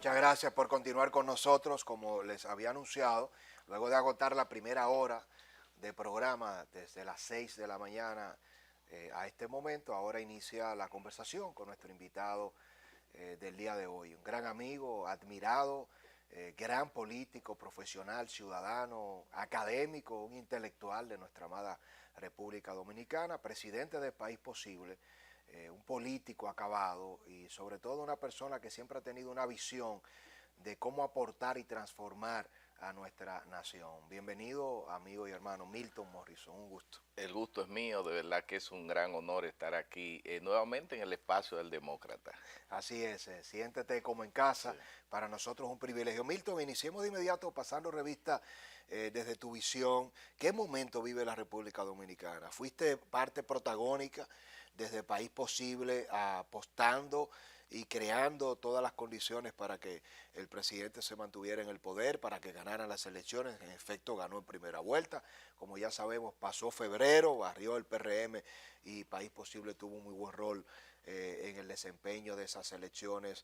Muchas gracias por continuar con nosotros, como les había anunciado, luego de agotar la primera hora de programa desde las 6 de la mañana a este momento, ahora inicia la conversación con nuestro invitado del día de hoy, un gran amigo, admirado, gran político, profesional, ciudadano, académico, un intelectual de nuestra amada República Dominicana, presidente de País Posible, un político acabado y sobre todo una persona que siempre ha tenido una visión de cómo aportar y transformar a nuestra nación. Bienvenido, amigo y hermano Milton Morrison, un gusto. El gusto es mío, de verdad que es un gran honor estar aquí nuevamente en el espacio del demócrata. Así es, siéntete como en casa, Sí. para nosotros es un privilegio. Milton, iniciemos de inmediato pasando revista desde tu visión. ¿Qué momento vive la República Dominicana? ¿Fuiste parte protagónica desde País Posible, apostando y creando todas las condiciones para que el presidente se mantuviera en el poder, para que ganaran las elecciones? En efecto, ganó en primera vuelta. Como ya sabemos, pasó febrero, barrió el PRM y País Posible tuvo un muy buen rol en el desempeño de esas elecciones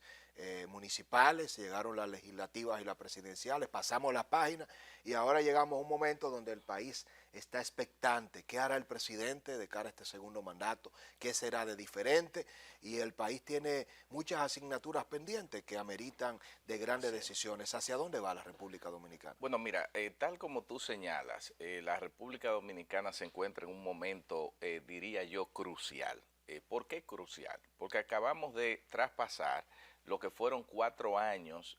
municipales. Llegaron las legislativas y las presidenciales, pasamos la página y ahora llegamos a un momento donde el país está expectante. ¿Qué hará el presidente de cara a este segundo mandato? ¿Qué será de diferente? Y el país tiene muchas asignaturas pendientes que ameritan de grandes Sí. decisiones. ¿Hacia dónde va la República Dominicana? Bueno, mira, tal como tú señalas, la República Dominicana se encuentra en un momento, diría yo, crucial. ¿Por qué crucial? Porque acabamos de traspasar lo que fueron 4 años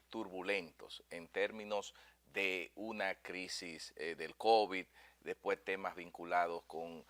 turbulentos en términos de una crisis del COVID, después temas vinculados con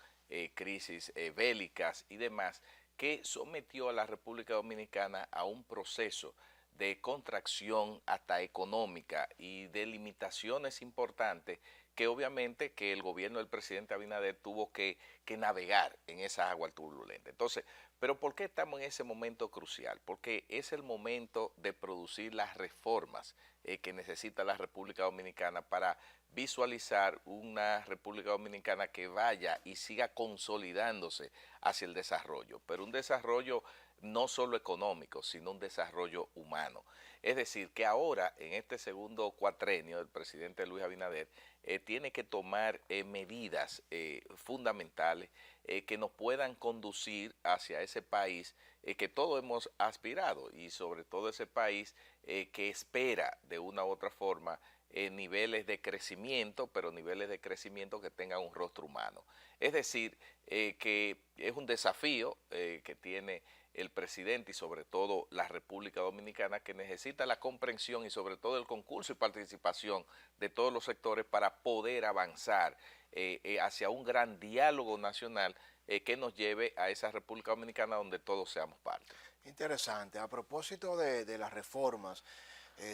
crisis bélicas y demás, que sometió a la República Dominicana a un proceso de contracción hasta económica y de limitaciones importantes que obviamente que el gobierno del presidente Abinader tuvo que navegar en esa agua turbulenta. Entonces, ¿pero por qué estamos en ese momento crucial? Porque es el momento de producir las reformas que necesita la República Dominicana para visualizar una República Dominicana que vaya y siga consolidándose hacia el desarrollo, pero un desarrollo no solo económico, sino un desarrollo humano. Es decir, que ahora, en este segundo cuatrenio del presidente Luis Abinader, tiene que tomar medidas fundamentales que nos puedan conducir hacia ese país que todos hemos aspirado y sobre todo ese país que espera de una u otra forma niveles de crecimiento, pero niveles de crecimiento que tengan un rostro humano. Es decir, que es un desafío que tiene el presidente y sobre todo la República Dominicana, que necesita la comprensión y sobre todo el concurso y participación de todos los sectores para poder avanzar hacia un gran diálogo nacional que nos lleve a esa República Dominicana donde todos seamos parte. Interesante. A propósito de las reformas,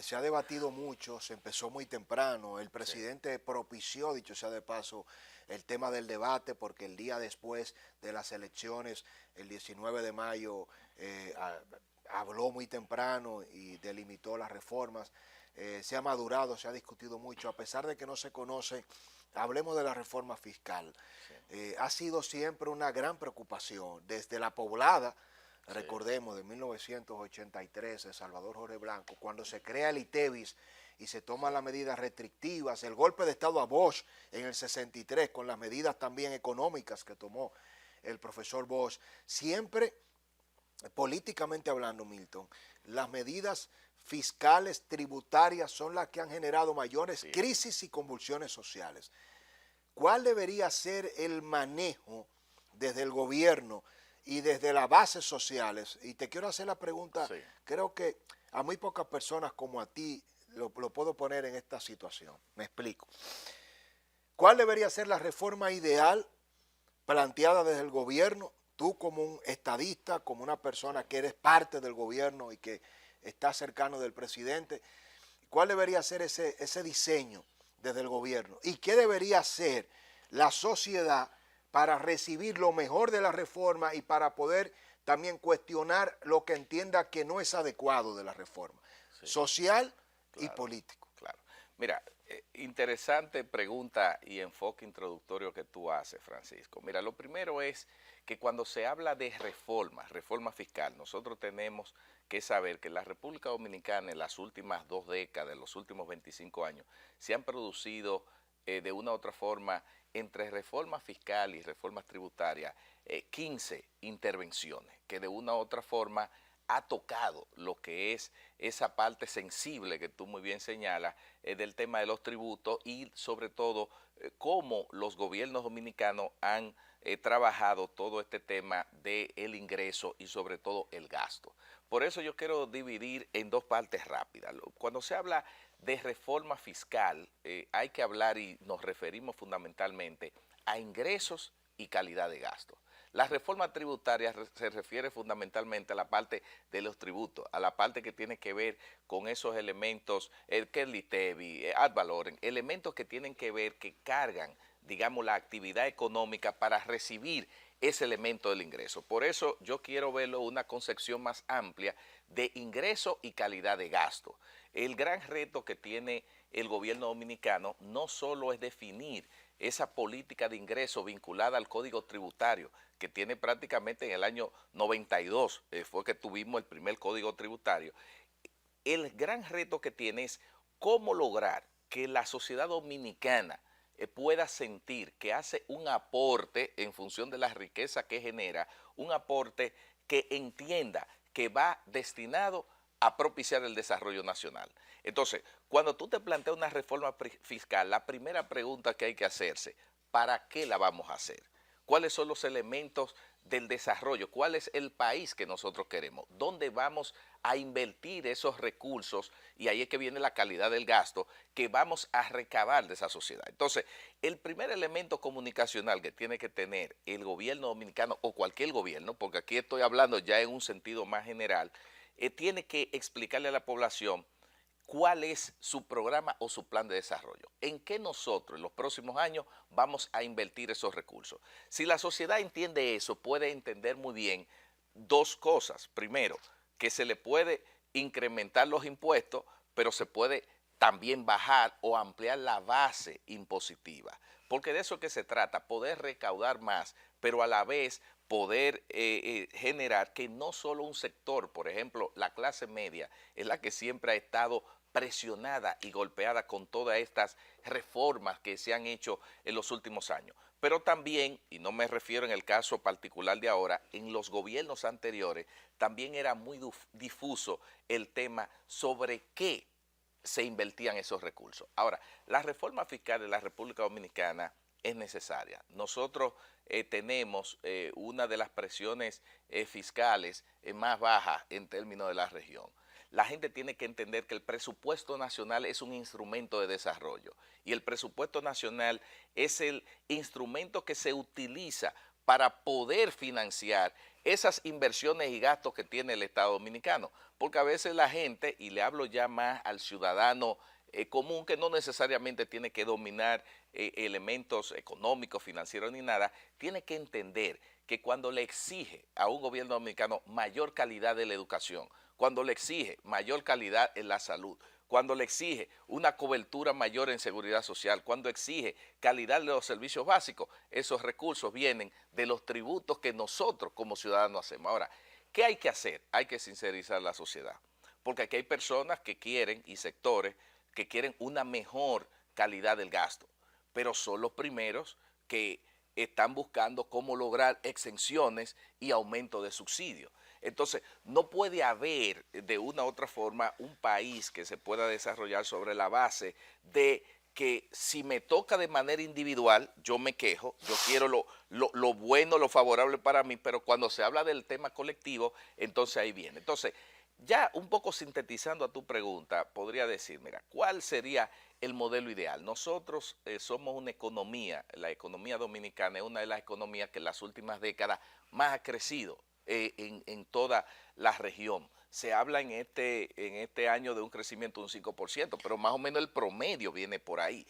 se ha debatido mucho, se empezó muy temprano. El Sí, presidente propició, dicho sea de paso, el tema del debate porque el día después de las elecciones, el 19 de mayo, habló muy temprano y delimitó las reformas. Se ha madurado, se ha discutido mucho, a pesar de que no se conoce. Hablemos de la reforma fiscal. sí, Ha sido siempre una gran preocupación desde la poblada. sí, Recordemos, de 1983, de Salvador Jorge Blanco, cuando se crea el ITEVIS y se toman las medidas restrictivas, el golpe de Estado a Bosch en el 63, con las medidas también económicas que tomó el profesor Bosch, siempre, políticamente hablando, Milton, las medidas fiscales, tributarias, son las que han generado mayores sí. crisis y convulsiones sociales. ¿Cuál debería ser el manejo desde el gobierno y desde las bases sociales? Y te quiero hacer la pregunta, Sí. creo que a muy pocas personas como a ti lo puedo poner en esta situación. Me explico. ¿Cuál debería ser la reforma ideal planteada desde el gobierno? Tú como un estadista, como una persona que eres parte del gobierno y que está cercano del presidente, ¿cuál debería ser ese diseño desde el gobierno? ¿Y qué debería hacer la sociedad para recibir lo mejor de la reforma y para poder también cuestionar lo que entienda que no es adecuado de la reforma Sí, social y claro, político? claro. Mira, interesante pregunta y enfoque introductorio que tú haces, Francisco. Mira, lo primero es que cuando se habla de reforma, reforma fiscal, nosotros tenemos que saber que en la República Dominicana en las últimas 2 décadas, en los últimos 25 años, se han producido de una u otra forma, entre reforma fiscal y reformas tributarias, 15 intervenciones que de una u otra forma ha tocado lo que es esa parte sensible que tú muy bien señalas del tema de los tributos y sobre todo cómo los gobiernos dominicanos han trabajado todo este tema del ingreso y sobre todo el gasto. Por eso yo quiero dividir en dos partes rápidas. Cuando se habla de reforma fiscal, hay que hablar y nos referimos fundamentalmente a ingresos y calidad de gasto. La reforma tributaria se refiere fundamentalmente a la parte de los tributos, a la parte que tiene que ver con esos elementos, que el ITEVI, ad valorem, elementos que tienen que ver, que cargan, digamos, la actividad económica para recibir ese elemento del ingreso. Por eso yo quiero verlo una concepción más amplia de ingreso y calidad de gasto. El gran reto que tiene el gobierno dominicano no solo es definir esa política de ingreso vinculada al código tributario, que tiene prácticamente en el año 92, fue que tuvimos el primer código tributario. El gran reto que tiene es cómo lograr que la sociedad dominicana pueda sentir que hace un aporte en función de la riqueza que genera, un aporte que entienda que va destinado a propiciar el desarrollo nacional. Entonces, cuando tú te planteas una reforma fiscal, la primera pregunta que hay que hacerse, ¿para qué la vamos a hacer? ¿Cuáles son los elementos del desarrollo? ¿Cuál es el país que nosotros queremos? ¿Dónde vamos a invertir esos recursos? Y ahí es que viene la calidad del gasto que vamos a recabar de esa sociedad. Entonces, el primer elemento comunicacional que tiene que tener el gobierno dominicano o cualquier gobierno, porque aquí estoy hablando ya en un sentido más general, tiene que explicarle a la población cuál es su programa o su plan de desarrollo, en qué nosotros en los próximos años vamos a invertir esos recursos. Si la sociedad entiende eso, puede entender muy bien dos cosas. Primero, que se le puede incrementar los impuestos, pero se puede también bajar o ampliar la base impositiva, porque de eso es que se trata, poder recaudar más, pero a la vez poder generar que no solo un sector, por ejemplo, la clase media, es la que siempre ha estado presionada y golpeada con todas estas reformas que se han hecho en los últimos años. Pero también, y no me refiero en el caso particular de ahora, en los gobiernos anteriores también era muy difuso el tema sobre qué se invertían esos recursos. Ahora, la reforma fiscal de la República Dominicana es necesaria. Nosotros tenemos una de las presiones fiscales más bajas en términos de la región. La gente tiene que entender que el presupuesto nacional es un instrumento de desarrollo y el presupuesto nacional es el instrumento que se utiliza para poder financiar esas inversiones y gastos que tiene el Estado Dominicano. Porque a veces la gente, y le hablo ya más al ciudadano común, que no necesariamente tiene que dominar elementos económicos, financieros ni nada, tiene que entender que cuando le exige a un gobierno dominicano mayor calidad de la educación, cuando le exige mayor calidad en la salud, cuando le exige una cobertura mayor en seguridad social, cuando exige calidad de los servicios básicos, esos recursos vienen de los tributos que nosotros como ciudadanos hacemos. Ahora, ¿qué hay que hacer? Hay que sincerizar la sociedad, porque aquí hay personas que quieren y sectores que quieren una mejor calidad del gasto, pero son los primeros que están buscando cómo lograr exenciones y aumento de subsidios. Entonces, no puede haber de una u otra forma un país que se pueda desarrollar sobre la base de que si me toca de manera individual, yo me quejo, yo quiero lo bueno, lo favorable para mí, pero cuando se habla del tema colectivo, entonces ahí viene. Entonces, ya un poco sintetizando a tu pregunta, podría decir, mira, ¿cuál sería el modelo ideal? Nosotros somos una economía, la economía dominicana es una de las economías que en las últimas décadas más ha crecido en toda la región. Se habla en este año de un crecimiento de un 5%, pero más o menos el promedio viene por ahí.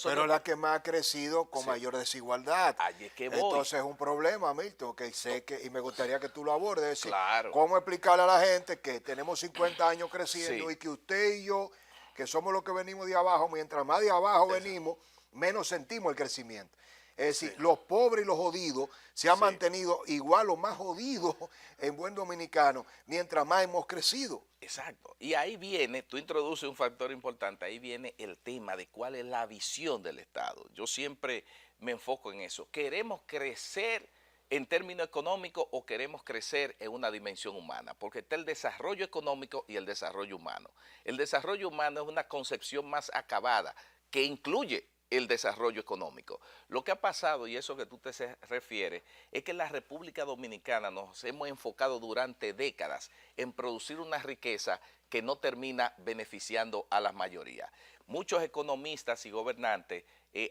Pero la que más ha crecido con mayor desigualdad. Allí es que voy. Entonces es un problema, Milton, que sé que, y me gustaría que tú lo abordes, es decir, Claro. cómo explicarle a la gente que tenemos 50 años creciendo Sí. y que usted y yo, que somos los que venimos de abajo, mientras más de abajo venimos, menos sentimos el crecimiento. Es decir, Sí. los pobres y los jodidos se han Sí. mantenido igual o más jodidos en buen dominicano mientras más hemos crecido. Exacto. Y ahí viene, tú introduces un factor importante, ahí viene el tema de cuál es la visión del Estado. Yo siempre me enfoco en eso. ¿Queremos crecer en términos económicos o queremos crecer en una dimensión humana? Porque está el desarrollo económico y el desarrollo humano. El desarrollo humano es una concepción más acabada que incluye el desarrollo económico. Lo que ha pasado, y eso que tú te refieres, es que en la República Dominicana nos hemos enfocado durante décadas en producir una riqueza que no termina beneficiando a la mayoría. Muchos economistas y gobernantes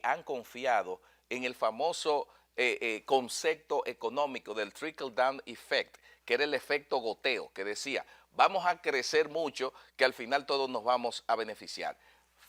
han confiado en el famoso concepto económico del trickle down effect, que era el efecto goteo, que decía, vamos a crecer mucho, que al final todos nos vamos a beneficiar.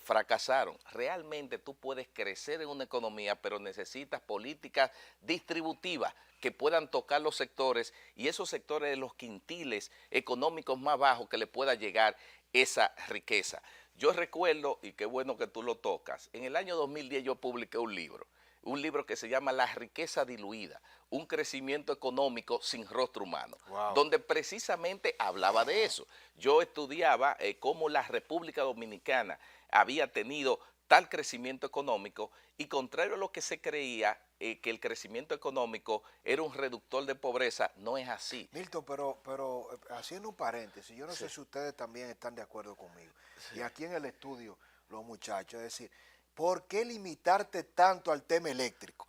Fracasaron. Realmente tú puedes crecer en una economía, pero necesitas políticas distributivas que puedan tocar los sectores y esos sectores de los quintiles económicos más bajos que le pueda llegar esa riqueza. Yo recuerdo, y qué bueno que tú lo tocas, en el año 2010 yo publiqué un libro que se llama La riqueza diluida, un crecimiento económico sin rostro humano, Wow. donde precisamente hablaba de eso. Yo estudiaba cómo la República Dominicana había tenido tal crecimiento económico y contrario a lo que se creía, que el crecimiento económico era un reductor de pobreza, no es así. Milton, pero haciendo un paréntesis, yo no Sí, sé si ustedes también están de acuerdo conmigo. sí. Y aquí en el estudio, los muchachos, es decir, ¿por qué limitarte tanto al tema eléctrico?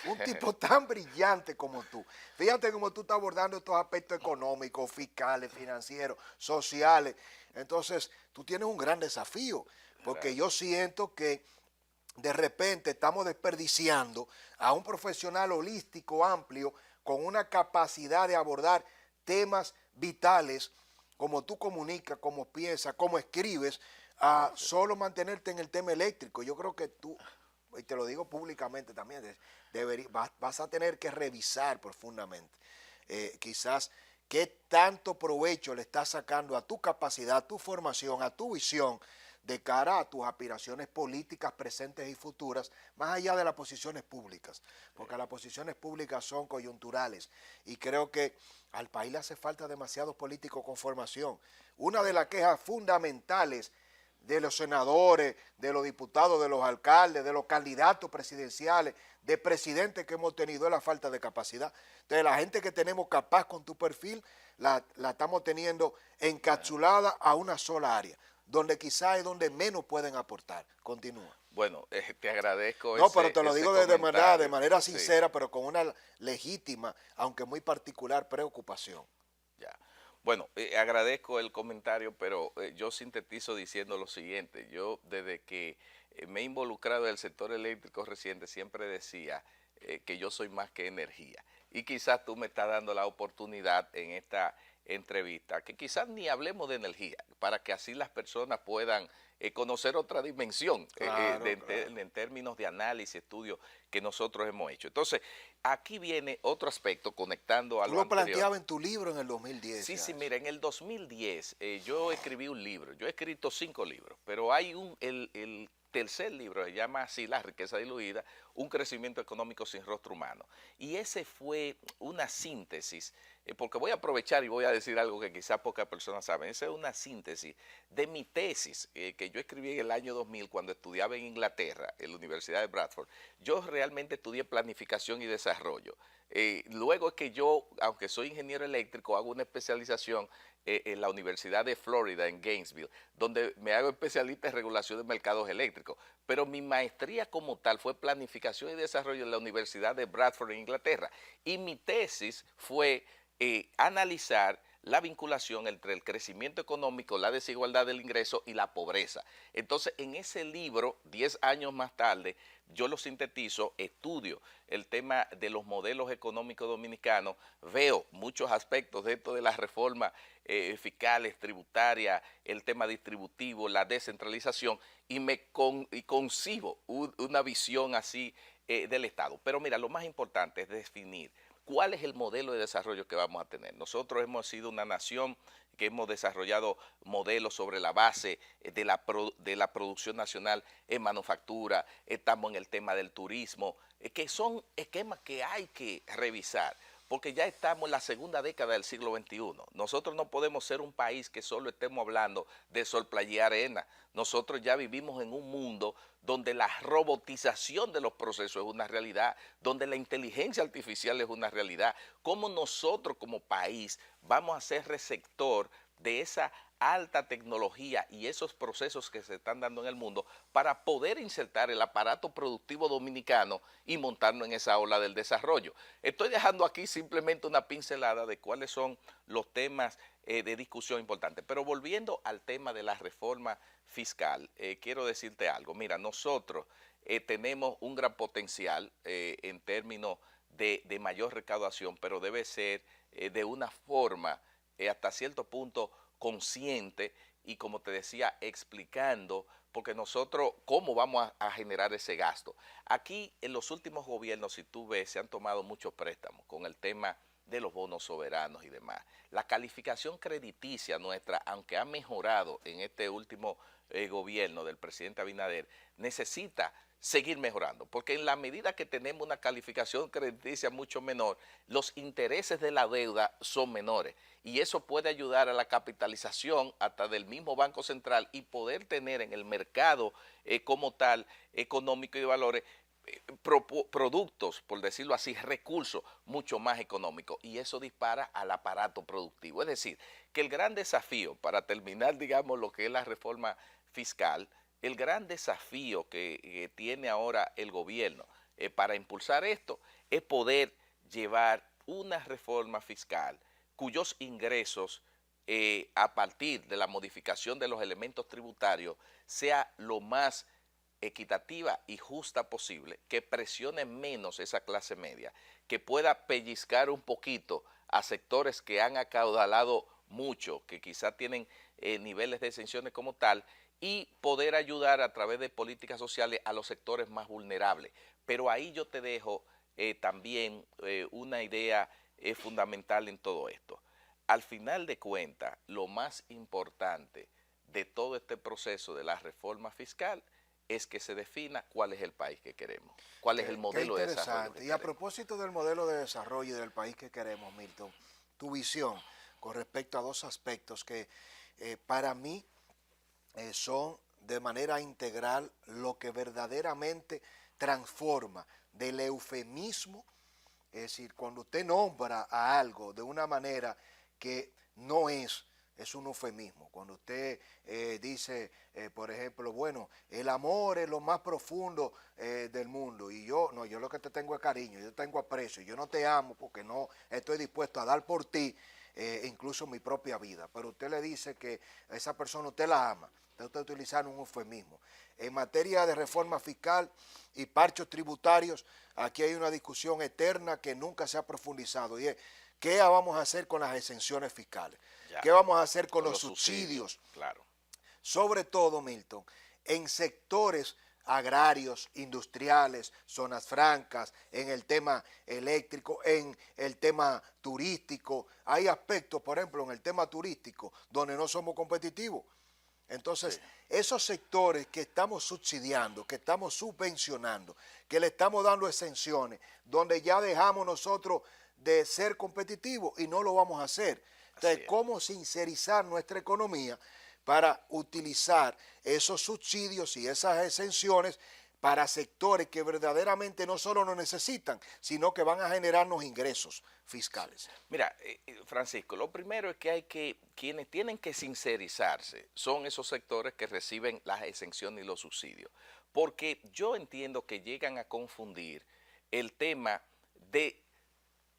Un tipo tan brillante como tú. Fíjate cómo tú estás abordando estos aspectos económicos, fiscales, financieros, sociales. Entonces, tú tienes un gran desafío, porque yo siento que de repente estamos desperdiciando a un profesional holístico amplio con una capacidad de abordar temas vitales, como tú comunicas, como piensas, como escribes, a solo mantenerte en el tema eléctrico. Yo creo que tú, y te lo digo públicamente también, vas a tener que revisar profundamente, quizás qué tanto provecho le estás sacando a tu capacidad, a tu formación, a tu visión, de cara a tus aspiraciones políticas presentes y futuras, más allá de las posiciones públicas, porque las posiciones públicas son coyunturales y creo que al país le hace falta demasiados políticos con formación. Una de las quejas fundamentales de los senadores, de los diputados, de los alcaldes, de los candidatos presidenciales, de presidentes que hemos tenido es la falta de capacidad. Entonces la gente que tenemos capaz con tu perfil la estamos teniendo encapsulada a una sola área, donde quizás es donde menos pueden aportar. Continúa. Bueno, te agradezco No, pero te lo digo de verdad, de manera Sí, sincera, pero con una legítima, aunque muy particular, preocupación. ya. Bueno, agradezco el comentario, pero yo sintetizo diciendo lo siguiente. Yo desde que me he involucrado en el sector eléctrico reciente siempre decía que yo soy más que energía. Y quizás tú me estás dando la oportunidad en esta entrevista, que quizás ni hablemos de energía, para que así las personas puedan conocer otra dimensión Claro, claro. en términos de análisis, estudio que nosotros hemos hecho. Entonces, aquí viene otro aspecto conectando a Tú lo lo anterior. planteabas en tu libro en el 2010. Sí, Ya sí, eso. mira, en el 2010 yo escribí un libro, yo he escrito 5 libros, pero hay el tercer libro, se llama así, La riqueza diluida, un crecimiento económico sin rostro humano. Y ese fue una síntesis, porque voy a aprovechar y voy a decir algo que quizás pocas personas saben, esa es una síntesis de mi tesis que yo escribí en el año 2000 cuando estudiaba en Inglaterra, en la Universidad de Bradford. Yo realmente estudié planificación y desarrollo. Luego es que yo, aunque soy ingeniero eléctrico, hago una especialización en la Universidad de Florida, en Gainesville, donde me hago especialista en regulación de mercados eléctricos. Pero mi maestría como tal fue planificación y desarrollo en la Universidad de Bradford, en Inglaterra. Y mi tesis fue analizar la vinculación entre el crecimiento económico, la desigualdad del ingreso y la pobreza. Entonces, en ese libro, 10 años más tarde, yo lo sintetizo, estudio el tema de los modelos económicos dominicanos, veo muchos aspectos de esto de las reformas fiscales, tributarias, el tema distributivo, la descentralización, y concibo una visión así del Estado. Pero mira, lo más importante es definir ¿cuál es el modelo de desarrollo que vamos a tener? Nosotros hemos sido una nación que hemos desarrollado modelos sobre la base de la producción nacional en manufactura, estamos en el tema del turismo, que son esquemas que hay que revisar, porque ya estamos en la segunda década del siglo XXI. Nosotros no podemos ser un país que solo estemos hablando de sol, playa y arena. Nosotros ya vivimos en un mundo donde la robotización de los procesos es una realidad, donde la inteligencia artificial es una realidad. ¿Cómo nosotros como país vamos a ser receptor de esa alta tecnología y esos procesos que se están dando en el mundo para poder insertar el aparato productivo dominicano y montarnos en esa ola del desarrollo? Estoy dejando aquí simplemente una pincelada de cuáles son los temas de discusión importantes, pero volviendo al tema de la reforma fiscal, quiero decirte algo. Mira, nosotros tenemos un gran potencial en términos de mayor recaudación, pero debe ser de una forma hasta cierto punto consciente y, como te decía, explicando, porque nosotros, ¿cómo vamos a generar ese gasto? Aquí, en los últimos gobiernos, si tú ves, se han tomado muchos préstamos con el tema de los bonos soberanos y demás. La calificación crediticia nuestra, aunque ha mejorado en este último gobierno del presidente Abinader, necesita seguir mejorando, porque en la medida que tenemos una calificación crediticia mucho menor, los intereses de la deuda son menores y eso puede ayudar a la capitalización hasta del mismo Banco Central y poder tener en el mercado como tal económico y de valores productos, por decirlo así, recursos mucho más económicos, y eso dispara al aparato productivo. Es decir, que el gran desafío, para terminar, digamos, lo que es la reforma fiscal, el gran desafío que tiene ahora el gobierno para impulsar esto es poder llevar una reforma fiscal cuyos ingresos a partir de la modificación de los elementos tributarios sea lo más equitativa y justa posible, que presione menos esa clase media, que pueda pellizcar un poquito a sectores que han acaudalado mucho, que quizá tienen niveles de exenciones como tal, y poder ayudar a través de políticas sociales a los sectores más vulnerables. Pero ahí yo te dejo también una idea fundamental en todo esto. Al final de cuentas, lo más importante de todo este proceso de la reforma fiscal es que se defina cuál es el país que queremos, cuál es el modelo de desarrollo que queremos. Y a queremos. propósito del modelo de desarrollo y del país que queremos, Milton, tu visión con respecto a dos aspectos que para mí son de manera integral lo que verdaderamente transforma del eufemismo, es decir, cuando usted nombra a algo de una manera que no es un eufemismo. Cuando usted dice, por ejemplo, bueno, el amor es lo más profundo del mundo y yo lo que te tengo es cariño, yo tengo aprecio, yo no te amo porque no estoy dispuesto a dar por ti incluso mi propia vida, pero usted le dice que a esa persona usted la ama, usted está utilizando un eufemismo. En materia de reforma fiscal y parchos tributarios, aquí hay una discusión eterna que nunca se ha profundizado y es, ¿qué vamos a hacer con las exenciones fiscales? Ya. ¿Qué vamos a hacer con Con los los subsidios? Claro. Sobre todo, Milton, en sectores agrarios, industriales, zonas francas, en el tema eléctrico, en el tema turístico. Hay aspectos, por ejemplo, en el tema turístico, donde no somos competitivos. Entonces, Sí. esos sectores que estamos subsidiando, que estamos subvencionando, que le estamos dando exenciones, donde ya dejamos nosotros de ser competitivos y no lo vamos a hacer. Entonces, ¿cómo sincerizar nuestra economía para utilizar esos subsidios y esas exenciones para sectores que verdaderamente no solo nos necesitan, sino que van a generarnos ingresos fiscales? Mira, Francisco, lo primero es que quienes tienen que sincerizarse son esos sectores que reciben las exenciones y los subsidios, porque yo entiendo que llegan a confundir el tema de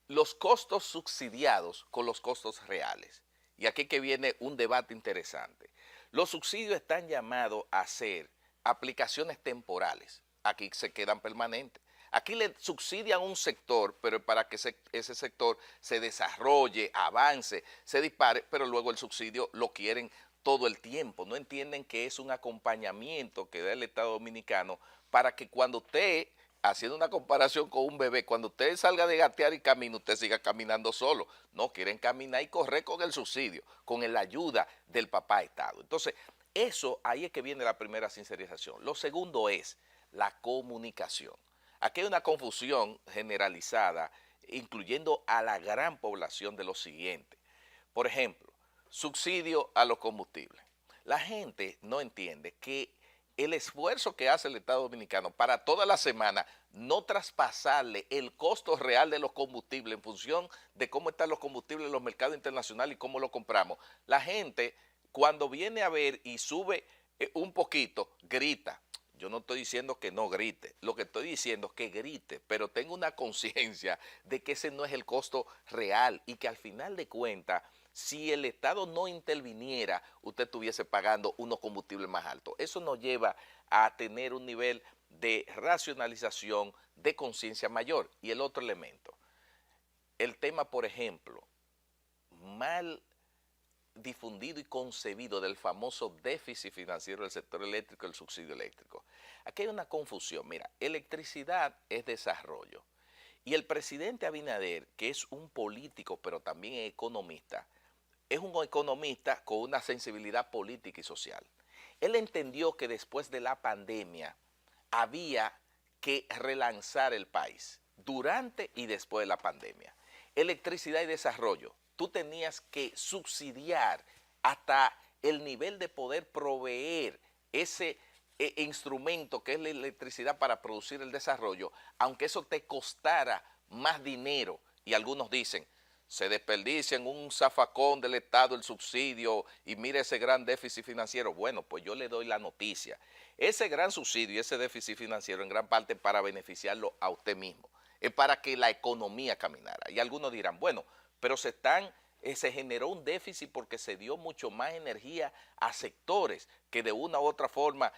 los costos subsidiados con los costos reales. Y aquí que viene un debate interesante. Los subsidios están llamados a ser aplicaciones temporales. Aquí se quedan permanentes. Aquí le subsidian un sector, pero para que ese sector se desarrolle, avance, se dispare, pero luego el subsidio lo quieren todo el tiempo. No entienden que es un acompañamiento que da el Estado Dominicano para que cuando usted haciendo una comparación con un bebé, cuando usted salga de gatear y camine, usted siga caminando solo. No, quieren caminar y correr con el subsidio, con la ayuda del papá Estado. Entonces, eso ahí es que viene la primera sincerización. Lo segundo es la comunicación. Aquí hay una confusión generalizada, incluyendo a la gran población de lo siguiente. Por ejemplo, subsidio a los combustibles. La gente no entiende que el esfuerzo que hace el Estado Dominicano para toda la semana no traspasarle el costo real de los combustibles en función de cómo están los combustibles en los mercados internacionales y cómo lo compramos. La gente, cuando viene a ver y sube un poquito, grita. Yo no estoy diciendo que no grite, lo que estoy diciendo es que grite, pero tengo una conciencia de que ese no es el costo real y que al final de cuentas, si el Estado no interviniera, usted estuviese pagando unos combustibles más altos. Eso nos lleva a tener un nivel de racionalización, de conciencia mayor. Y el otro elemento, el tema, por ejemplo, mal difundido y concebido del famoso déficit financiero del sector eléctrico, el subsidio eléctrico. Aquí hay una confusión. Mira, electricidad es desarrollo. Y el presidente Abinader, que es un político, pero también es economista con una sensibilidad política y social. Él entendió que después de la pandemia había que relanzar el país, durante y después de la pandemia. Electricidad y desarrollo. Tú tenías que subsidiar hasta el nivel de poder proveer ese instrumento que es la electricidad para producir el desarrollo, aunque eso te costara más dinero. Y algunos dicen, se desperdicia en un zafacón del Estado el subsidio y mire ese gran déficit financiero. Bueno, pues yo le doy la noticia. Ese gran subsidio y ese déficit financiero en gran parte para beneficiarlo a usted mismo, es para que la economía caminara. Y algunos dirán, bueno, pero se generó un déficit porque se dio mucho más energía a sectores que de una u otra forma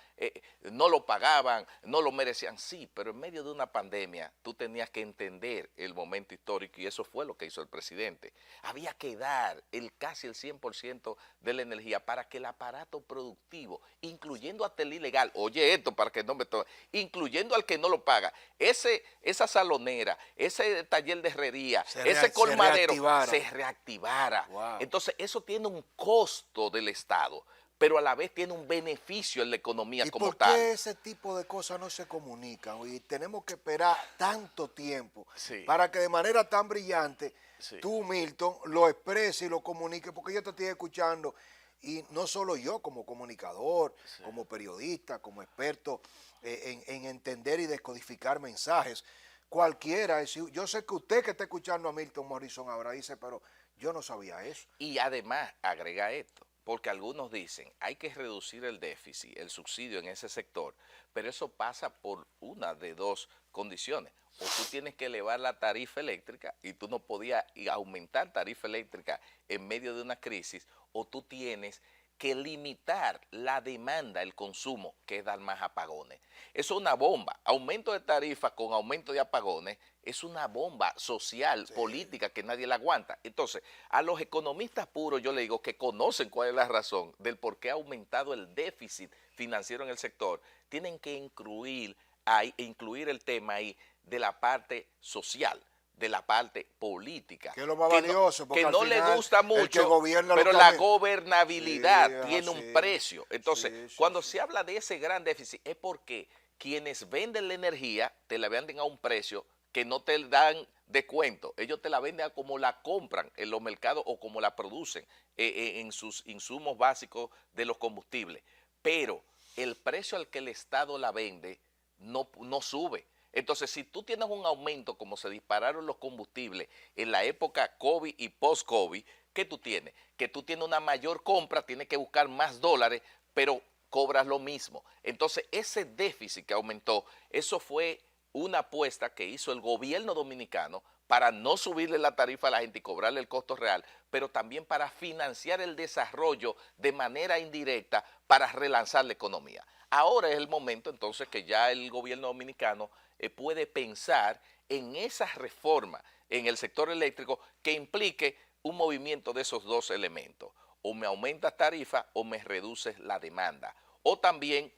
no lo pagaban, no lo merecían. Sí, pero en medio de una pandemia tú tenías que entender el momento histórico y eso fue lo que hizo el presidente. Había que dar casi el 100% de la energía para que el aparato productivo, incluyendo hasta el ilegal, oye esto para que no me tome, incluyendo al que no lo paga, esa salonera, ese taller de herrería, ese colmadero, se reactivara. Wow. Entonces eso tiene un costo del Estado, pero a la vez tiene un beneficio en la economía como tal. ¿Y por qué ese tipo de cosas no se comunican? Y tenemos que esperar tanto tiempo para que de manera tan brillante tú, Milton, lo expreses y lo comuniques, porque yo te estoy escuchando y no solo yo como comunicador, como periodista, como experto en entender y descodificar mensajes, cualquiera, yo sé que usted que está escuchando a Milton Morrison ahora dice, pero yo no sabía eso. Y además, agrega esto, porque algunos dicen, hay que reducir el déficit, el subsidio en ese sector, pero eso pasa por una de dos condiciones. O tú tienes que elevar la tarifa eléctrica y tú no podías aumentar tarifa eléctrica en medio de una crisis, o tú tienes que limitar la demanda, el consumo, que es dar más apagones. Eso es una bomba. Aumento de tarifas con aumento de apagones es una bomba social, política, que nadie la aguanta. Entonces, a los economistas puros yo le digo que conocen cuál es la razón del por qué ha aumentado el déficit financiero en el sector, tienen que incluir el tema ahí de la parte social, de la parte política. Que es lo más valioso. Que no le gusta mucho, pero la gobernabilidad tiene un precio. Entonces, cuando se habla de ese gran déficit, es porque quienes venden la energía te la venden a un precio que no te dan descuento. Ellos te la venden a como la compran en los mercados o como la producen en sus insumos básicos de los combustibles. Pero el precio al que el Estado la vende no sube. Entonces, si tú tienes un aumento como se dispararon los combustibles en la época COVID y post-COVID, ¿qué tú tienes? Que tú tienes una mayor compra, tienes que buscar más dólares, pero cobras lo mismo. Entonces, ese déficit que aumentó, eso fue una apuesta que hizo el gobierno dominicano para no subirle la tarifa a la gente y cobrarle el costo real, pero también para financiar el desarrollo de manera indirecta para relanzar la economía. Ahora es el momento entonces que ya el gobierno dominicano puede pensar en esa reforma en el sector eléctrico que implique un movimiento de esos dos elementos. O me aumentas tarifa o me reduces la demanda. O también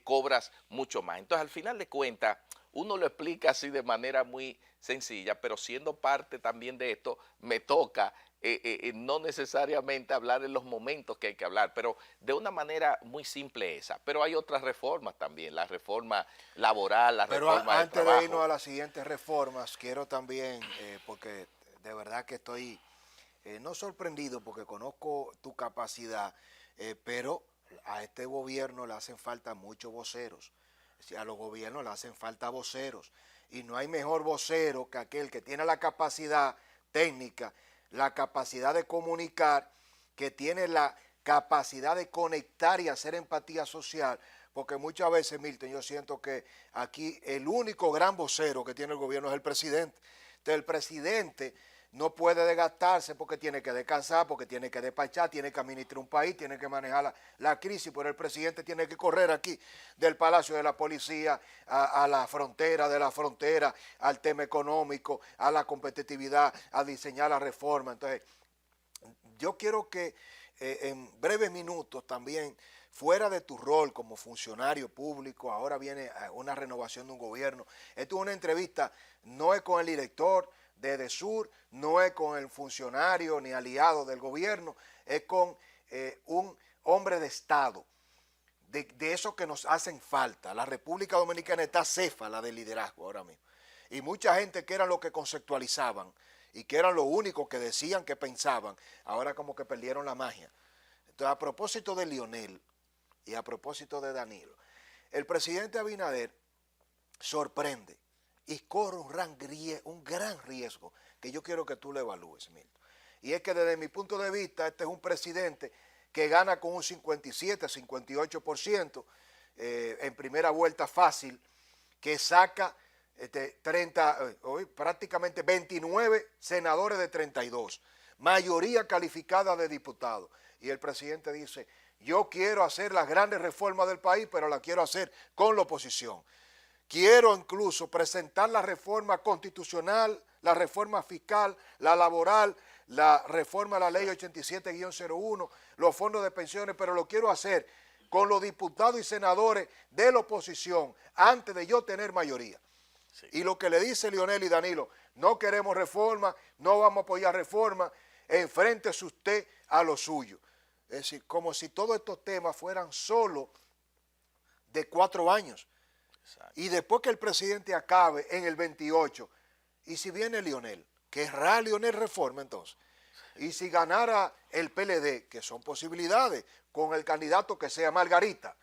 cobras mucho más. Entonces, al final de cuentas, uno lo explica así de manera muy sencilla, pero siendo parte también de esto, me toca no necesariamente hablar en los momentos que hay que hablar, pero de una manera muy simple esa. Pero hay otras reformas también, la reforma laboral, la Pero reforma del antes de irnos trabajo. a las siguientes reformas, quiero también, porque de verdad que estoy no sorprendido porque conozco tu capacidad, pero a este gobierno le hacen falta muchos voceros. A los gobiernos le hacen falta voceros. Y no hay mejor vocero que aquel que tiene la capacidad técnica, la capacidad de comunicar, que tiene la capacidad de conectar y hacer empatía social, porque muchas veces, Milton, yo siento que aquí el único gran vocero que tiene el gobierno es el presidente. Entonces el presidente no puede desgastarse porque tiene que descansar, porque tiene que despachar, tiene que administrar un país, tiene que manejar la crisis, pero el presidente tiene que correr aquí del Palacio de la Policía a la frontera, de la frontera al tema económico, a la competitividad, a diseñar la reforma. Entonces, yo quiero que en breves minutos también, fuera de tu rol como funcionario público, ahora viene una renovación de un gobierno. Esto es una entrevista, no es con el director de EDESUR, no es con el funcionario ni aliado del gobierno, es con un hombre de Estado, de esos que nos hacen falta. La República Dominicana está céfala de liderazgo ahora mismo. Y mucha gente que eran los que conceptualizaban y que eran los únicos que decían que pensaban, ahora como que perdieron la magia. Entonces, a propósito de Lionel y a propósito de Danilo, el presidente Abinader sorprende y corre un gran riesgo que yo quiero que tú lo evalúes, Milton. Y es que desde mi punto de vista, este es un presidente que gana con un 57, 58% en primera vuelta fácil, que saca 30, prácticamente 29 senadores de 32, mayoría calificada de diputados. Y el presidente dice, yo quiero hacer las grandes reformas del país, pero la quiero hacer con la oposición. Quiero incluso presentar la reforma constitucional, la reforma fiscal, la laboral, la reforma a la ley 87-01, los fondos de pensiones, pero lo quiero hacer con los diputados y senadores de la oposición antes de yo tener mayoría. Sí. Y lo que le dice Lionel y Danilo, no queremos reforma, no vamos a apoyar reforma, enfréntese usted a lo suyo. Es decir, como si todos estos temas fueran solo de 4 años. Exacto. Y después que el presidente acabe en el 28, y si viene Lionel, ¿querrá Lionel reforma entonces? Y si ganara el PLD, que son posibilidades, con el candidato que sea Margarita,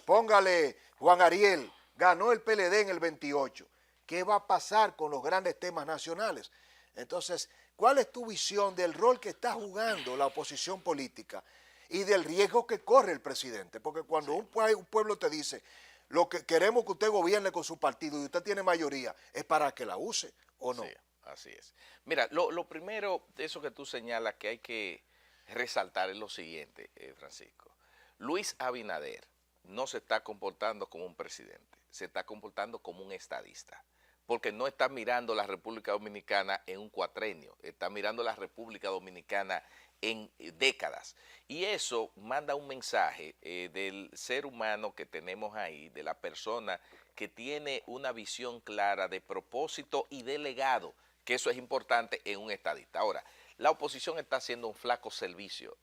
póngale Juan Ariel, ganó el PLD en el 28, ¿qué va a pasar con los grandes temas nacionales? Entonces, ¿cuál es tu visión del rol que está jugando la oposición política y del riesgo que corre el presidente? Porque cuando un pueblo te dice, lo que queremos que usted gobierne con su partido y usted tiene mayoría, es para que la use o no. Sí, así es. Mira, lo primero de eso que tú señalas que hay que resaltar es lo siguiente, Francisco. Luis Abinader no se está comportando como un presidente, se está comportando como un estadista, porque no está mirando la República Dominicana en un cuatrenio, está mirando la República Dominicana en décadas. Y eso manda un mensaje del ser humano que tenemos ahí, de la persona que tiene una visión clara de propósito y de legado, que eso es importante en un estadista. Ahora, la oposición está haciendo un flaco servicio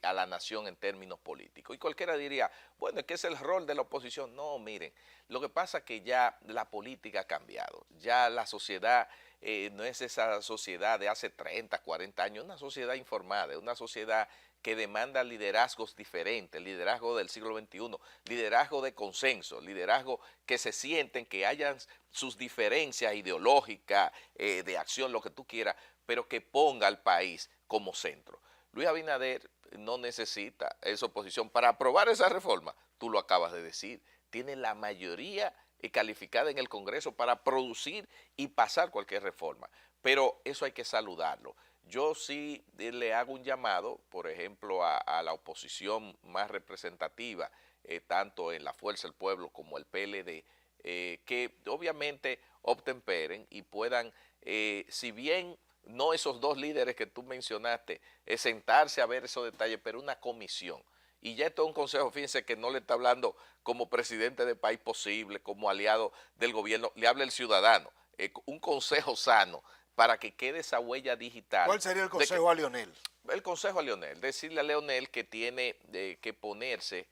a la nación en términos políticos. Y cualquiera diría, bueno, ¿qué es el rol de la oposición? No, miren, lo que pasa es que ya la política ha cambiado, ya la sociedad no es esa sociedad de hace 30, 40 años, una sociedad informada, una sociedad que demanda liderazgos diferentes, liderazgo del siglo XXI, liderazgo de consenso, liderazgo que se sienten, que hayan sus diferencias ideológicas, de acción, lo que tú quieras, pero que ponga al país como centro. Luis Abinader no necesita esa oposición para aprobar esa reforma, tú lo acabas de decir, tiene la mayoría calificada en el Congreso para producir y pasar cualquier reforma, pero eso hay que saludarlo. Yo sí le hago un llamado, por ejemplo, a la oposición más representativa, tanto en la Fuerza del Pueblo como el PLD, que obviamente obtemperen y puedan, si bien no esos dos líderes que tú mencionaste, sentarse a ver esos detalles, pero una comisión Y ya esto es un consejo, fíjense que no le está hablando como presidente de País Posible, como aliado del gobierno, le habla el ciudadano, un consejo sano para que quede esa huella digital. ¿Cuál sería el consejo a Leonel? El consejo a Leonel, decirle a Leonel que tiene que ponerse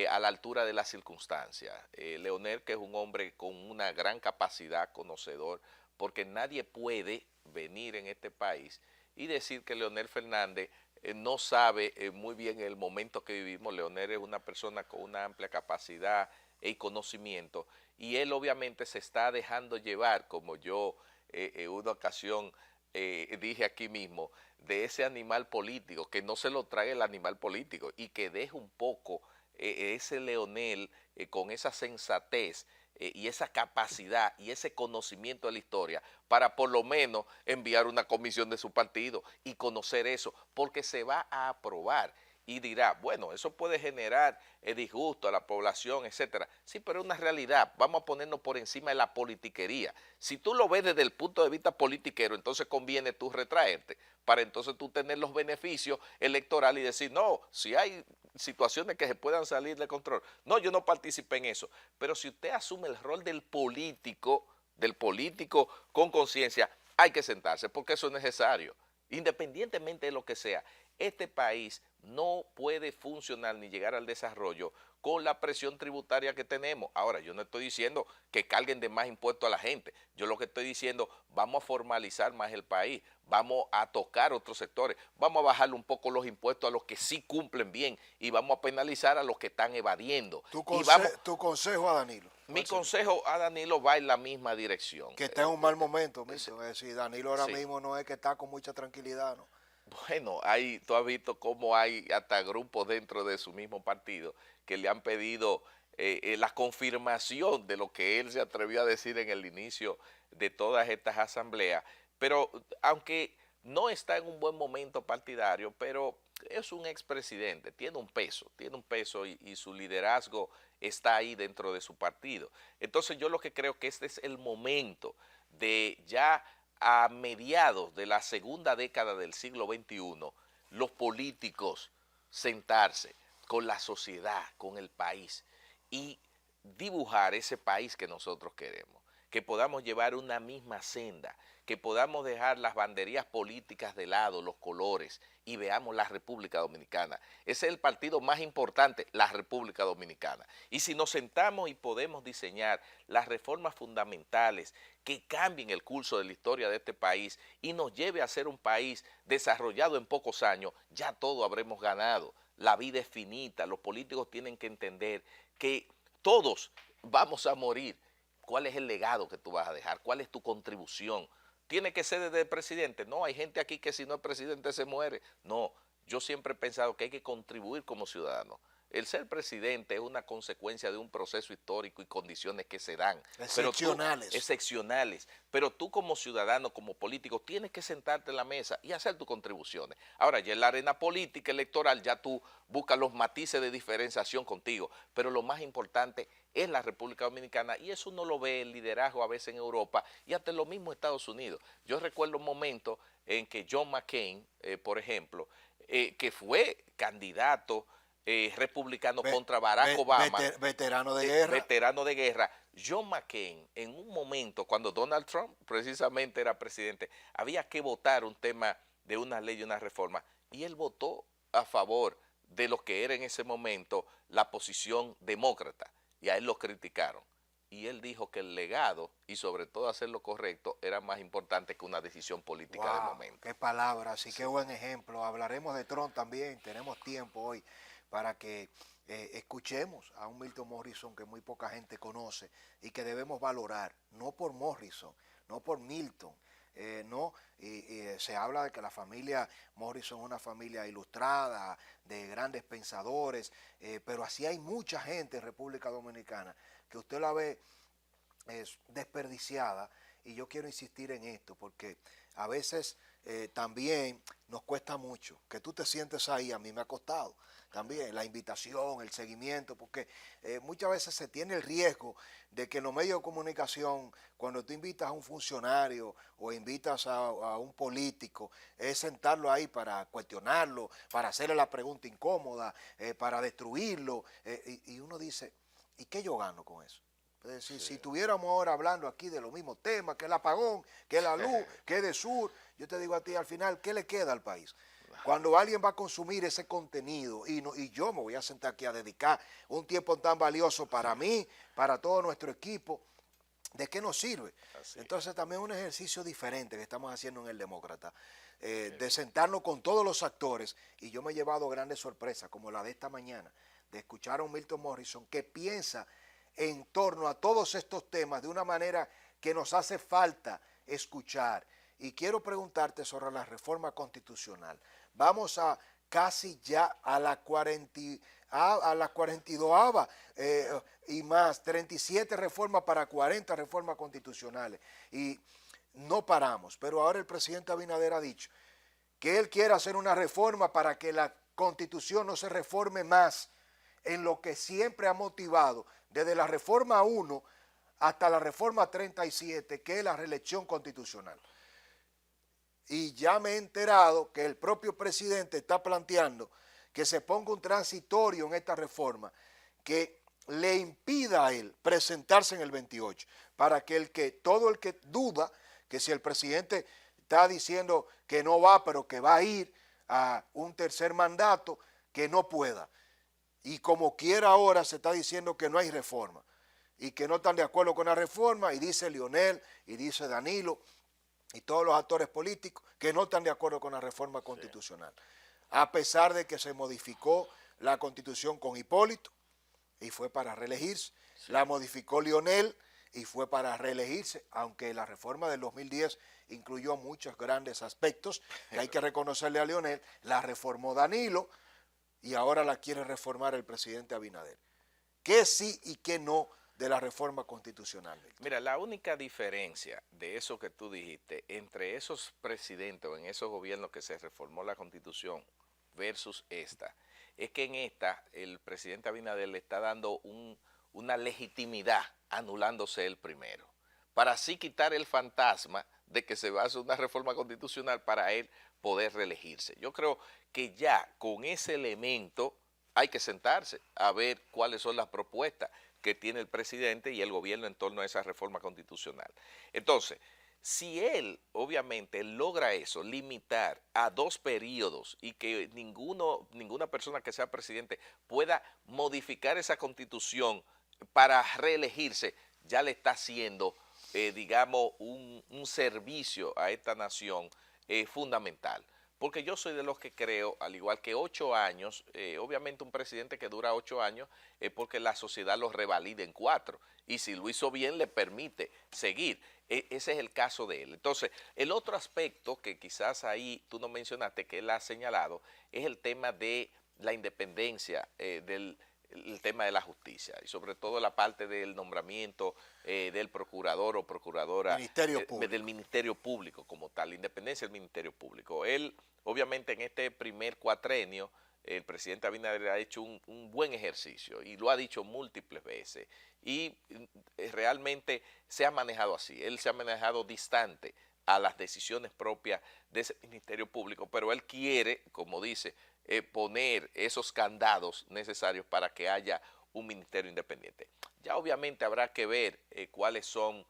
a la altura de las circunstancias. Leonel, que es un hombre con una gran capacidad, conocedor, porque nadie puede venir en este país y decir que Leonel Fernández no sabe muy bien el momento que vivimos. Leonel es una persona con una amplia capacidad y conocimiento, y él obviamente se está dejando llevar, como yo en una ocasión dije aquí mismo, de ese animal político, que no se lo trague el animal político y que deje un poco ese Leonel con esa sensatez y esa capacidad y ese conocimiento de la historia para por lo menos enviar una comisión de su partido y conocer eso, porque se va a aprobar. Y dirá, bueno, eso puede generar disgusto a la población, etcétera. Sí, pero es una realidad. Vamos a ponernos por encima de la politiquería. Si tú lo ves desde el punto de vista politiquero, entonces conviene tú retraerte para entonces tú tener los beneficios electorales y decir, no, si hay situaciones que se puedan salir de control. No, yo no participé en eso. Pero si usted asume el rol del político con conciencia, hay que sentarse porque eso es necesario. Independientemente de lo que sea, este país no puede funcionar ni llegar al desarrollo con la presión tributaria que tenemos. Ahora, yo no estoy diciendo que carguen de más impuestos a la gente. Yo lo que estoy diciendo, vamos a formalizar más el país, vamos a tocar otros sectores, vamos a bajarle un poco los impuestos a los que sí cumplen bien y vamos a penalizar a los que están evadiendo. Tu consejo a Danilo. Mi consejo a Danilo va en la misma dirección. Que está en un mal momento, Milton. Es decir, Danilo ahora Sí. mismo no es que está con mucha tranquilidad, ¿no? Bueno, tú has visto cómo hay hasta grupos dentro de su mismo partido que le han pedido la confirmación de lo que él se atrevió a decir en el inicio de todas estas asambleas. Pero aunque no está en un buen momento partidario, pero es un expresidente, tiene un peso y su liderazgo está ahí dentro de su partido. Entonces yo lo que creo que este es el momento de ya a mediados de la segunda década del siglo XXI, los políticos sentarse con la sociedad, con el país y dibujar ese país que nosotros queremos, que podamos llevar una misma senda, que podamos dejar las banderías políticas de lado, los colores, y veamos la República Dominicana. Ese es el partido más importante, la República Dominicana. Y si nos sentamos y podemos diseñar las reformas fundamentales que cambien el curso de la historia de este país y nos lleve a ser un país desarrollado en pocos años, ya todo habremos ganado. La vida es finita, los políticos tienen que entender que todos vamos a morir. ¿Cuál es el legado que tú vas a dejar? ¿Cuál es tu contribución? ¿Tiene que ser desde el presidente? No, hay gente aquí que si no es presidente se muere. No, yo siempre he pensado que hay que contribuir como ciudadano. El ser presidente es una consecuencia de un proceso histórico y condiciones que se dan. Excepcionales. Pero tú como ciudadano, como político, tienes que sentarte en la mesa y hacer tus contribuciones. Ahora, ya en la arena política electoral, ya tú buscas los matices de diferenciación contigo. Pero lo más importante es la República Dominicana, y eso uno lo ve el liderazgo a veces en Europa y hasta en lo mismo Estados Unidos. Yo recuerdo un momento en que John McCain, por ejemplo, que fue candidato republicano contra Barack Obama, veterano de guerra. Veterano de guerra. John McCain, en un momento, cuando Donald Trump precisamente era presidente, había que votar un tema de una ley y una reforma, y él votó a favor de lo que era en ese momento la posición demócrata, y a él lo criticaron. Y él dijo que el legado y sobre todo hacer lo correcto era más importante que una decisión política de momento. Qué palabras y qué buen ejemplo. Hablaremos de Trump también, tenemos tiempo hoy para que escuchemos a un Milton Morrison que muy poca gente conoce y que debemos valorar, no por Morrison, no por Milton, se habla de que la familia Morrison es una familia ilustrada, de grandes pensadores, pero así hay mucha gente en República Dominicana que usted la ve desperdiciada, y yo quiero insistir en esto porque a veces también nos cuesta mucho. Que tú te sientes ahí, a mí me ha costado también la invitación, el seguimiento, porque muchas veces se tiene el riesgo de que en los medios de comunicación, cuando tú invitas a un funcionario o invitas a un político, es sentarlo ahí para cuestionarlo, para hacerle la pregunta incómoda, para destruirlo, y uno dice, ¿y qué yo gano con eso? Es decir, si estuviéramos ahora hablando aquí de los mismos temas, que el apagón, que la luz, que de sur, yo te digo a ti al final, ¿qué le queda al país? Cuando alguien va a consumir ese contenido y yo me voy a sentar aquí a dedicar un tiempo tan valioso para mí, para todo nuestro equipo, ¿de qué nos sirve? Entonces también un ejercicio diferente que estamos haciendo en el Demócrata, de sentarnos con todos los actores, y yo me he llevado grandes sorpresas, como la de esta mañana, de escuchar a un Milton Morrison que piensa en torno a todos estos temas de una manera que nos hace falta escuchar. Y quiero preguntarte sobre la reforma constitucional. Vamos a casi ya a la 42ª y más, 37 reformas para 40 reformas constitucionales. Y no paramos, pero ahora el presidente Abinader ha dicho que él quiere hacer una reforma para que la Constitución no se reforme más, en lo que siempre ha motivado, desde la reforma 1 hasta la reforma 37, que es la reelección constitucional. Y ya me he enterado que el propio presidente está planteando que se ponga un transitorio en esta reforma que le impida a él presentarse en el 28, para que todo el que duda que si el presidente está diciendo que no va, pero que va a ir a un tercer mandato, que no pueda. Y como quiera ahora se está diciendo que no hay reforma y que no están de acuerdo con la reforma, y dice Leonel y dice Danilo y todos los actores políticos que no están de acuerdo con la reforma constitucional. A pesar de que se modificó la Constitución con Hipólito y fue para reelegirse, la modificó Leonel y fue para reelegirse, aunque la reforma del 2010 incluyó muchos grandes aspectos que hay que reconocerle a Leonel, la reformó Danilo y ahora la quiere reformar el presidente Abinader. ¿Qué sí y qué no de la reforma constitucional? Mira, la única diferencia de eso que tú dijiste entre esos presidentes o en esos gobiernos que se reformó la Constitución versus esta, es que en esta el presidente Abinader le está dando una legitimidad anulándose él primero, para así quitar el fantasma de que se va a hacer una reforma constitucional para él poder reelegirse. Yo creo que ya con ese elemento hay que sentarse a ver cuáles son las propuestas que tiene el presidente y el gobierno en torno a esa reforma constitucional. Entonces, si él, obviamente, logra eso, limitar a 2 periodos y que ninguna persona que sea presidente pueda modificar esa constitución para reelegirse, ya le está haciendo, digamos, un servicio a esta nación fundamental. Porque yo soy de los que creo, al igual que 8 años, obviamente un presidente que dura 8 años es porque la sociedad lo revalida en 4. Y si lo hizo bien, le permite seguir. Ese es el caso de él. Entonces, el otro aspecto que quizás ahí tú no mencionaste, que él ha señalado, es el tema de la independencia el tema de la justicia y sobre todo la parte del nombramiento del procurador o procuradora del Ministerio Público como tal, la independencia del Ministerio Público. Él, obviamente, en este primer cuatrenio, el presidente Abinader ha hecho un buen ejercicio y lo ha dicho múltiples veces y realmente se ha manejado así, él se ha manejado distante a las decisiones propias de ese Ministerio Público, pero él quiere, como dice, poner esos candados necesarios para que haya un ministerio independiente. Ya obviamente habrá que ver cuáles son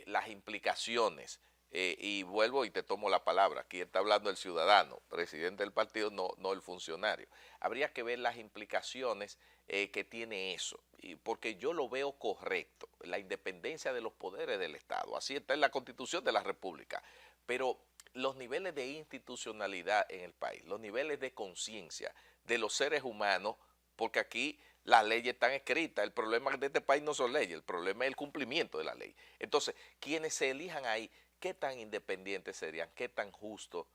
las implicaciones y vuelvo y te tomo la palabra, aquí está hablando el ciudadano, presidente del partido, no el funcionario. Habría que ver las implicaciones que tiene eso, porque yo lo veo correcto, la independencia de los poderes del Estado, así está en la Constitución de la República, pero los niveles de institucionalidad en el país, los niveles de conciencia de los seres humanos, porque aquí las leyes están escritas, el problema de este país no son leyes, el problema es el cumplimiento de la ley. Entonces, quienes se elijan ahí, ¿qué tan independientes serían? ¿Qué tan justos?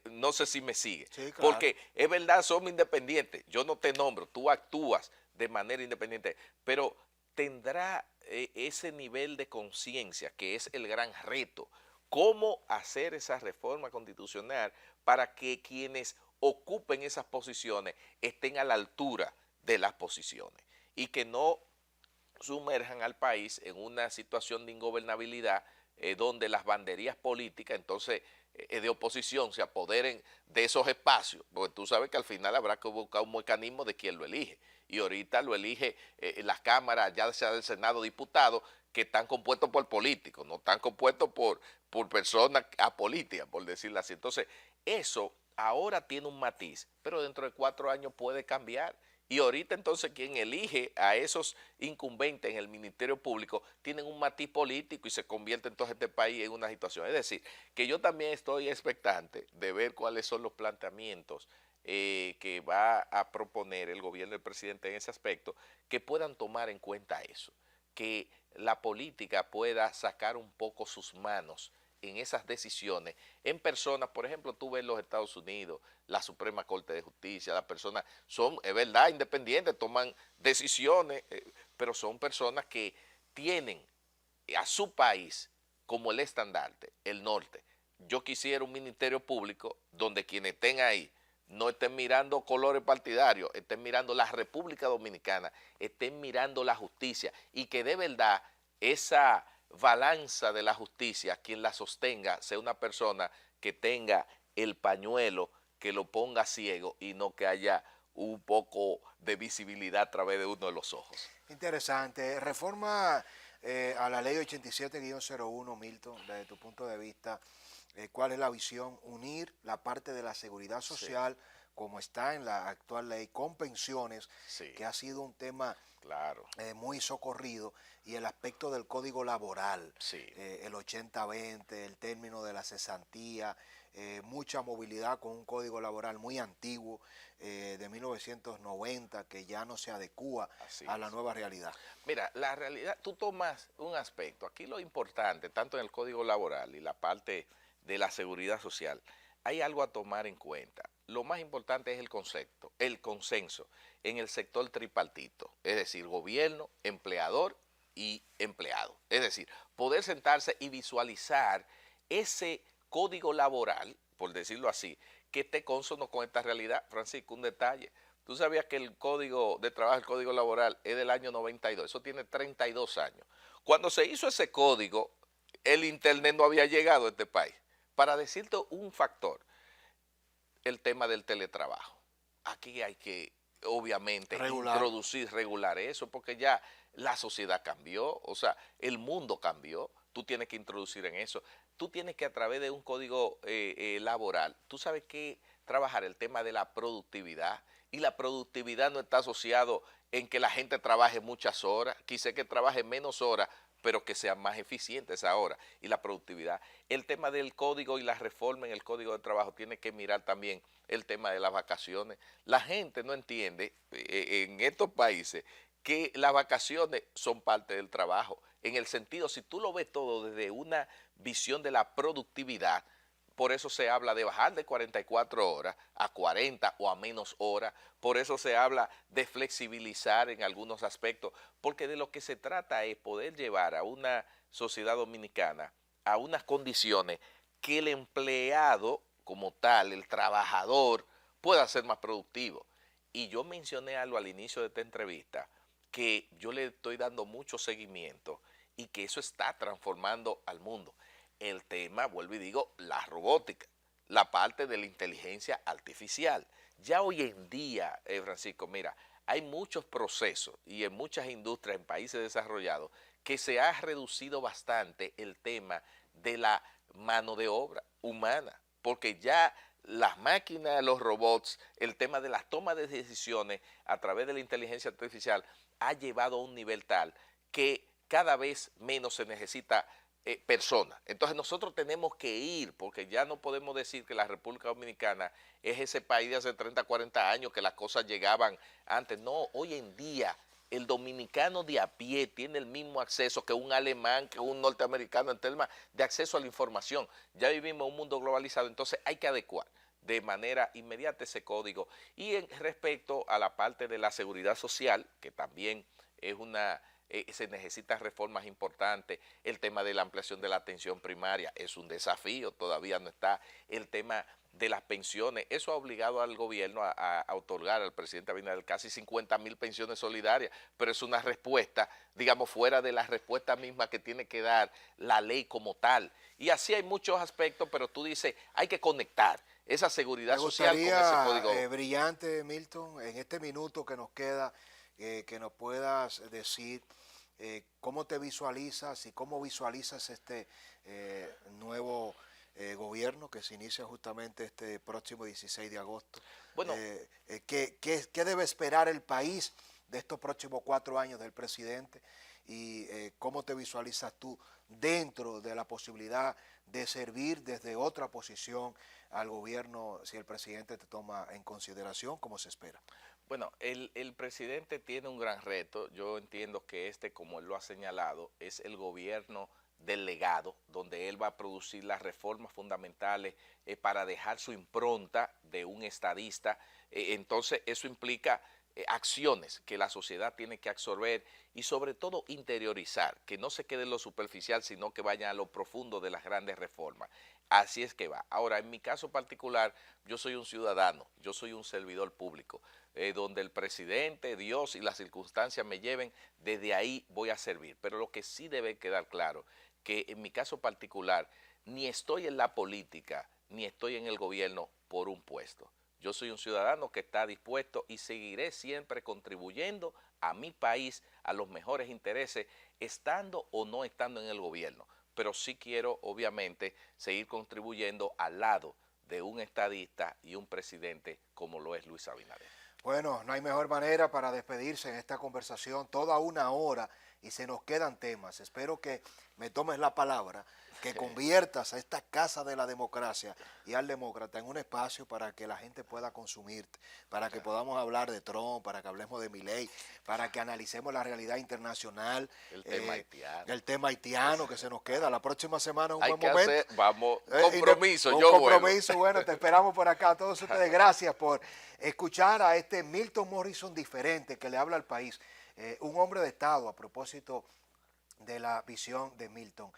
No sé si me sigue, sí, claro. Porque es verdad, somos independientes, yo no te nombro, tú actúas de manera independiente, pero tendrá ese nivel de conciencia que es el gran reto cómo hacer esa reforma constitucional para que quienes ocupen esas posiciones estén a la altura de las posiciones y que no sumerjan al país en una situación de ingobernabilidad donde las banderías políticas entonces de oposición se apoderen de esos espacios, porque tú sabes que al final habrá que buscar un mecanismo de quién lo elige, y ahorita lo elige las cámaras, ya sea del Senado, diputados, que están compuestos por políticos, no están compuestos por personas apolíticas, por decirlo así. Entonces, eso ahora tiene un matiz, pero dentro de 4 años puede cambiar. Y ahorita entonces quien elige a esos incumbentes en el Ministerio Público tienen un matiz político y se convierte entonces este país en una situación. Es decir, que yo también estoy expectante de ver cuáles son los planteamientos que va a proponer el gobierno del presidente en ese aspecto, que puedan tomar en cuenta eso, que la política pueda sacar un poco sus manos en esas decisiones, en personas, por ejemplo, tú ves en los Estados Unidos, la Suprema Corte de Justicia, las personas son, es verdad, independientes, toman decisiones, pero son personas que tienen a su país como el estandarte, el norte. Yo quisiera un ministerio público donde quienes estén ahí no estén mirando colores partidarios, estén mirando la República Dominicana, estén mirando la justicia y que de verdad esa balanza de la justicia, quien la sostenga, sea una persona que tenga el pañuelo, que lo ponga ciego y no que haya un poco de visibilidad a través de uno de los ojos. Interesante. Reforma a la ley 87-01, Milton, desde tu punto de vista, ¿cuál es la visión? Unir la parte de la seguridad social, sí, como está en la actual ley, con pensiones, sí, que ha sido un tema claro, muy socorrido, y el aspecto del código laboral, sí, el 80-20, el término de la cesantía, mucha movilidad con un código laboral muy antiguo, de 1990, que ya no se adecúa a la nueva realidad. Mira, la realidad, tú tomas un aspecto, aquí lo importante, tanto en el código laboral y la parte de la seguridad social, hay algo a tomar en cuenta. Lo más importante es el consenso en el sector tripartito, es decir, gobierno, empleador y empleado. Es decir, poder sentarse y visualizar ese código laboral, por decirlo así, que esté consono con esta realidad. Francisco, un detalle. Tú sabías que el código de trabajo, el código laboral, es del año 92. Eso tiene 32 años. Cuando se hizo ese código, el internet no había llegado a este país. Para decirte un factor, el tema del teletrabajo. Aquí hay que, obviamente, introducir, regular eso, porque ya la sociedad cambió, o sea, el mundo cambió. Tú tienes que introducir en eso. Tú tienes que, a través de un código laboral, tú sabes que trabajar el tema de la productividad, y la productividad no está asociado en que la gente trabaje muchas horas, quizá que trabaje menos horas, pero que sean más eficientes ahora, y la productividad. El tema del código y la reforma en el código de trabajo tiene que mirar también el tema de las vacaciones. La gente no entiende en estos países que las vacaciones son parte del trabajo, en el sentido, si tú lo ves todo desde una visión de la productividad, por eso se habla de bajar de 44 horas a 40 o a menos horas, por eso se habla de flexibilizar en algunos aspectos, porque de lo que se trata es poder llevar a una sociedad dominicana a unas condiciones que el empleado como tal, el trabajador, pueda ser más productivo. Y yo mencioné algo al inicio de esta entrevista, que yo le estoy dando mucho seguimiento y que eso está transformando al mundo. El tema, vuelvo y digo, la robótica, la parte de la inteligencia artificial. Ya hoy en día, Francisco, mira, hay muchos procesos y en muchas industrias en países desarrollados que se ha reducido bastante el tema de la mano de obra humana, porque ya las máquinas, los robots, el tema de las tomas de decisiones a través de la inteligencia artificial ha llevado a un nivel tal que cada vez menos se necesita personas. Entonces nosotros tenemos que ir, porque ya no podemos decir que la República Dominicana es ese país de hace 30, 40 años que las cosas llegaban antes. No, hoy en día el dominicano de a pie tiene el mismo acceso que un alemán, que un norteamericano en términos de acceso a la información. Ya vivimos en un mundo globalizado, entonces hay que adecuar de manera inmediata ese código. Y en respecto a la parte de la seguridad social, que también es una se necesitan reformas importantes, el tema de la ampliación de la atención primaria es un desafío, todavía no está, el tema de las pensiones, eso ha obligado al gobierno a otorgar al presidente Abinader casi 50.000 pensiones solidarias, pero es una respuesta, digamos, fuera de la respuesta misma que tiene que dar la ley como tal. Y así hay muchos aspectos, pero tú dices, hay que conectar esa seguridad social con ese código. Brillante, Milton, en este minuto que nos queda, que nos puedas decir cómo te visualizas y cómo visualizas este nuevo gobierno que se inicia justamente este próximo 16 de agosto. Bueno, ¿Qué debe esperar el país de estos próximos 4 años del presidente? Y cómo te visualizas tú dentro de la posibilidad de servir desde otra posición al gobierno si el presidente te toma en consideración, como se espera. Bueno, el presidente tiene un gran reto. Yo entiendo que como él lo ha señalado, es el gobierno del legado, donde él va a producir las reformas fundamentales para dejar su impronta de un estadista. Entonces, eso implica acciones que la sociedad tiene que absorber y sobre todo interiorizar, que no se quede en lo superficial, sino que vayan a lo profundo de las grandes reformas. Así es que va. Ahora, en mi caso particular, yo soy un ciudadano, yo soy un servidor público, donde el presidente, Dios y las circunstancias me lleven, desde ahí voy a servir. Pero lo que sí debe quedar claro, que en mi caso particular, ni estoy en la política, ni estoy en el gobierno por un puesto. Yo soy un ciudadano que está dispuesto y seguiré siempre contribuyendo a mi país, a los mejores intereses, estando o no estando en el gobierno. Pero sí quiero, obviamente, seguir contribuyendo al lado de un estadista y un presidente como lo es Luis Abinader. Bueno, no hay mejor manera para despedirse en esta conversación, toda una hora y se nos quedan temas. Espero que me tomes la palabra, que conviertas a esta casa de la democracia y al demócrata en un espacio para que la gente pueda consumirte, para que podamos hablar de Trump, para que hablemos de Milei, para que analicemos la realidad internacional, el tema haitiano que se nos queda. La próxima semana es un buen momento. Vamos, compromiso, un yo compromiso, bueno, te esperamos por acá. A todos ustedes, gracias por escuchar a este Milton Morrison diferente que le habla al país. Un hombre de Estado a propósito de la visión de Milton.